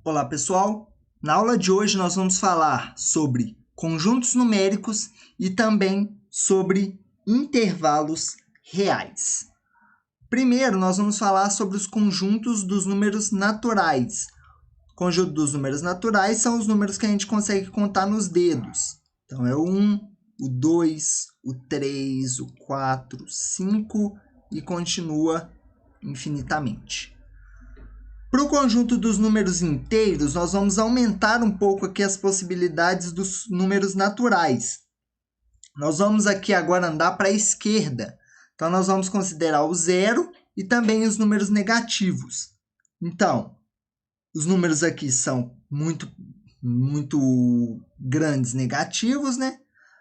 Olá pessoal, na aula de hoje nós vamos falar sobre conjuntos numéricos e também sobre intervalos reais. Primeiro nós vamos falar sobre os conjuntos dos números naturais. O conjunto dos números naturais são os números que a gente consegue contar nos dedos. Então é o 1, o 2, o 3, o 4, o 5 e continua infinitamente. Para o conjunto dos números inteiros, nós vamos aumentar um pouco aqui as possibilidades dos números naturais. Nós vamos aqui agora andar para a esquerda. Então, nós vamos considerar o zero e também os números negativos. Então, os números aqui são muito grandes negativos, né?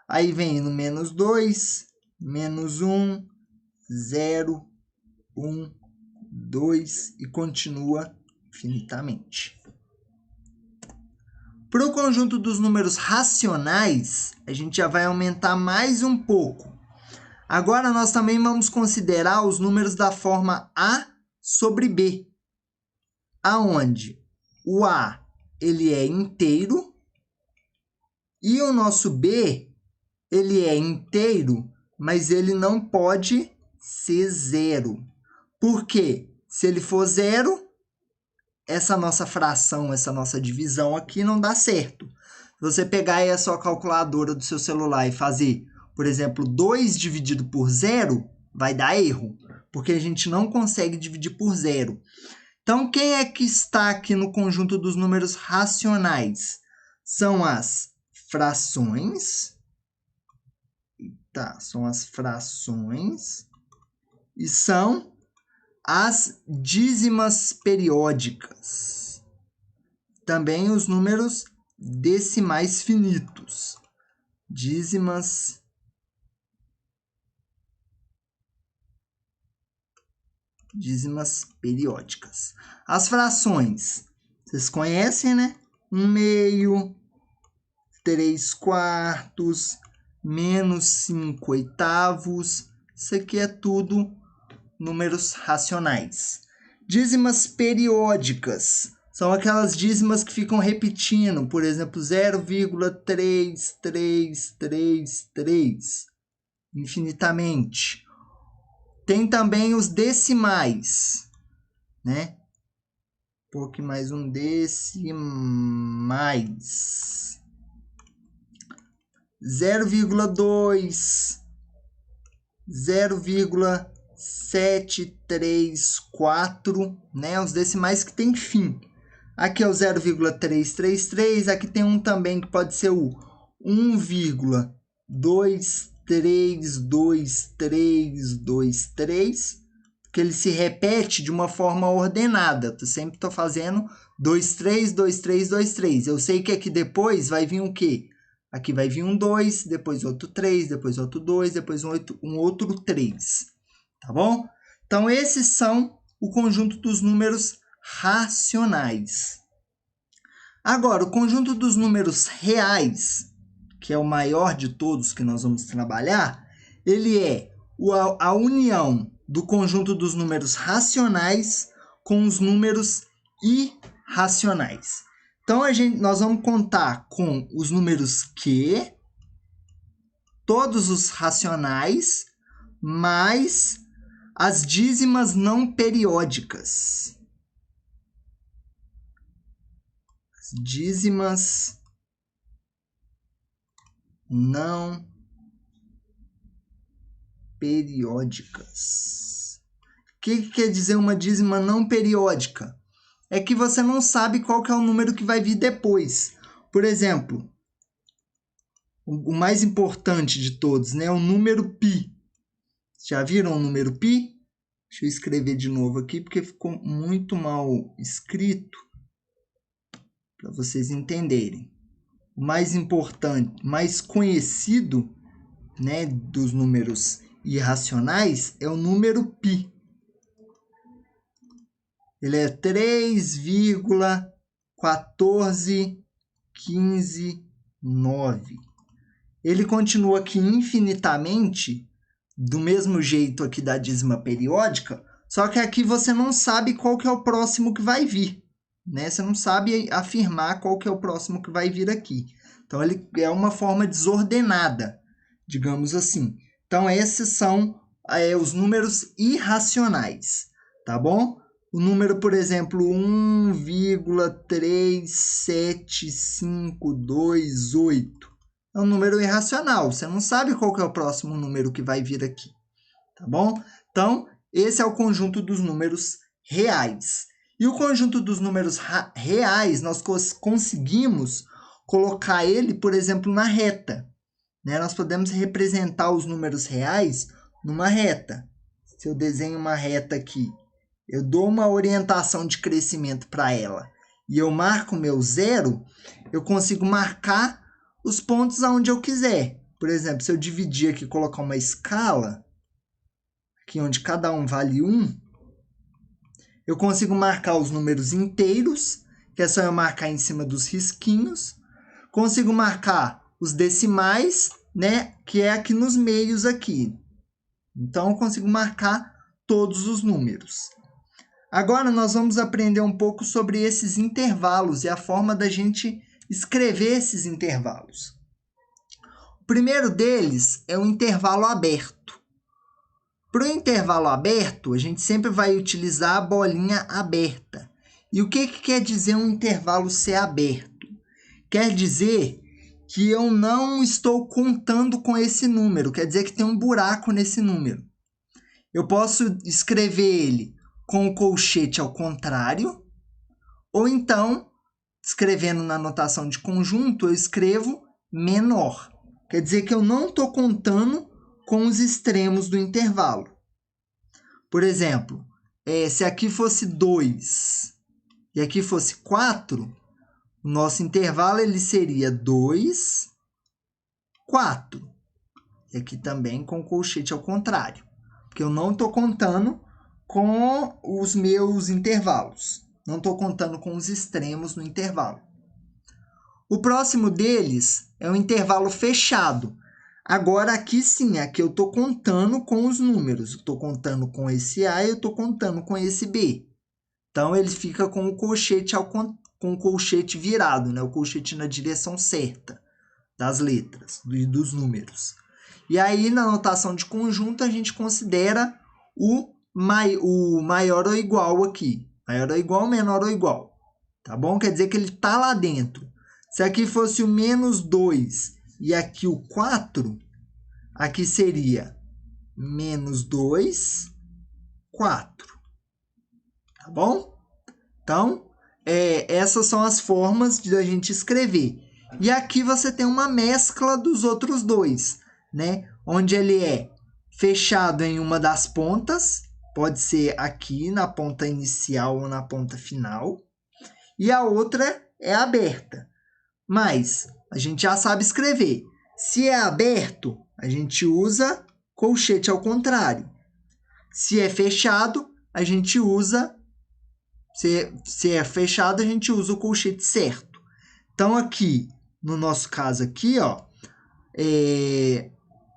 Aí vem no menos 2, menos 1, 0, 1, 2 e continua infinitamente. Para o conjunto dos números racionais, a gente já vai aumentar mais um pouco. Agora nós também vamos considerar os números da forma A sobre B, aonde o A ele é inteiro e o nosso B ele é inteiro, mas ele não pode ser zero. Por quê? Se ele for zero, essa nossa fração, essa nossa divisão aqui não dá certo. Se você pegar aí a sua calculadora do seu celular e fazer, por exemplo, 2 dividido por zero, vai dar erro, porque a gente não consegue dividir por zero. Então, quem é que está aqui no conjunto dos números racionais? São as frações. São as frações e são as dízimas periódicas. Também os números decimais finitos. Dízimas periódicas. As frações, vocês conhecem, né? 1/2, 3/4, menos 5/8. Isso aqui é tudo números racionais. Dízimas periódicas são aquelas dízimas que ficam repetindo, por exemplo, 0,3333 infinitamente. Tem também os decimais, né? Um pouco mais um decimais. 0,2, 0,734, né? Os decimais que tem fim. Aqui é o 0,333, aqui tem um também que pode ser o 1,2323323, que ele se repete de uma forma ordenada. Eu sempre estou fazendo 23, 23, 23. Eu sei que aqui depois vai vir o quê? Aqui vai vir um 2, depois outro 3, depois outro 2, depois um outro 3. Tá bom? Então, esses são o conjunto dos números racionais. Agora, o conjunto dos números reais, que é o maior de todos que nós vamos trabalhar, ele é a união do conjunto dos números racionais com os números irracionais. Então, nós vamos contar com os números Q, todos os racionais, mais as dízimas não periódicas. As dízimas não periódicas. O que quer dizer uma dízima não periódica? É que você não sabe qual que é o número que vai vir depois. Por exemplo, o mais importante de todos, né, o número π. Já viram o número π? Deixa eu escrever de novo aqui, porque ficou muito mal escrito, para vocês entenderem. O mais importante, mais conhecido, né, dos números irracionais é o número π. Ele é 3,14159. Ele continua aqui infinitamente, do mesmo jeito aqui da dízima periódica, só que aqui você não sabe qual que é o próximo que vai vir. né? Você não sabe afirmar qual que é o próximo que vai vir aqui. Então, ele é uma forma desordenada, digamos assim. Então, esses são os números irracionais, tá bom? O número, por exemplo, 1,37528 é um número irracional. Você não sabe qual que é o próximo número que vai vir aqui, tá bom? Então, esse é o conjunto dos números reais. E o conjunto dos números reais, nós conseguimos colocar ele, por exemplo, na reta, né? Nós podemos representar os números reais numa reta. Se eu desenho uma reta aqui, eu dou uma orientação de crescimento para ela e eu marco meu zero, eu consigo marcar os pontos aonde eu quiser. Por exemplo, se eu dividir aqui e colocar uma escala, aqui onde cada um vale 1, eu consigo marcar os números inteiros, que é só eu marcar em cima dos risquinhos. Consigo marcar os decimais, né, que é aqui nos meios aqui. Então, eu consigo marcar todos os números. Agora, nós vamos aprender um pouco sobre esses intervalos e a forma da gente escrever esses intervalos. O primeiro deles é o intervalo aberto. Para o intervalo aberto, a gente sempre vai utilizar a bolinha aberta. E o que quer dizer um intervalo ser aberto? Quer dizer que eu não estou contando com esse número, quer dizer que tem um buraco nesse número. Eu posso escrever ele com o colchete ao contrário, ou então, escrevendo na notação de conjunto, eu escrevo menor. Quer dizer que eu não estou contando com os extremos do intervalo. Por exemplo, se aqui fosse 2 e aqui fosse 4, o nosso intervalo ele seria 2, 4. E aqui também com o colchete ao contrário, porque eu não estou contando com os meus intervalos. Não estou contando com os extremos no intervalo. O próximo deles é o intervalo fechado. Agora, aqui sim, aqui eu estou contando com os números. Estou contando com esse A e eu estou contando com esse B. Então, ele fica com o colchete, com o colchete virado, né? O colchete na direção certa das letras e dos números. E aí, na notação de conjunto, a gente considera o maior ou igual aqui. Maior ou igual, menor ou igual. Tá bom? Quer dizer que ele está lá dentro. Se aqui fosse o menos 2 e aqui o 4, aqui seria menos 2, 4. Tá bom? Então, essas são as formas de a gente escrever. E aqui você tem uma mescla dos outros dois, né? Onde ele é fechado em uma das pontas, pode ser aqui na ponta inicial ou na ponta final, e a outra é aberta. Mas a gente já sabe escrever. Se é aberto, a gente usa colchete ao contrário. Se é fechado, a gente usa... Se é fechado, a gente usa o colchete certo. Então, aqui, no nosso caso aqui, ó,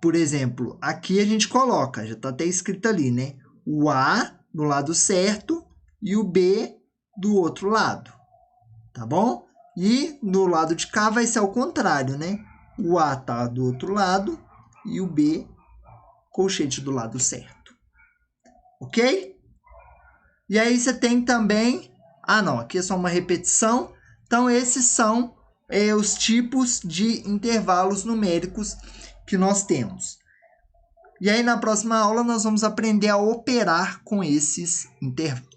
por exemplo, aqui a gente coloca, já está até escrito ali, né? O A do lado certo e o B do outro lado. Tá bom? E do lado de cá vai ser ao contrário, né? O A tá do outro lado e o B, colchete do lado certo. Ok? E aí você tem também... Ah, não, aqui é só uma repetição. Então, esses são os tipos de intervalos numéricos que nós temos. E aí, na próxima aula, nós vamos aprender a operar com esses intervalos.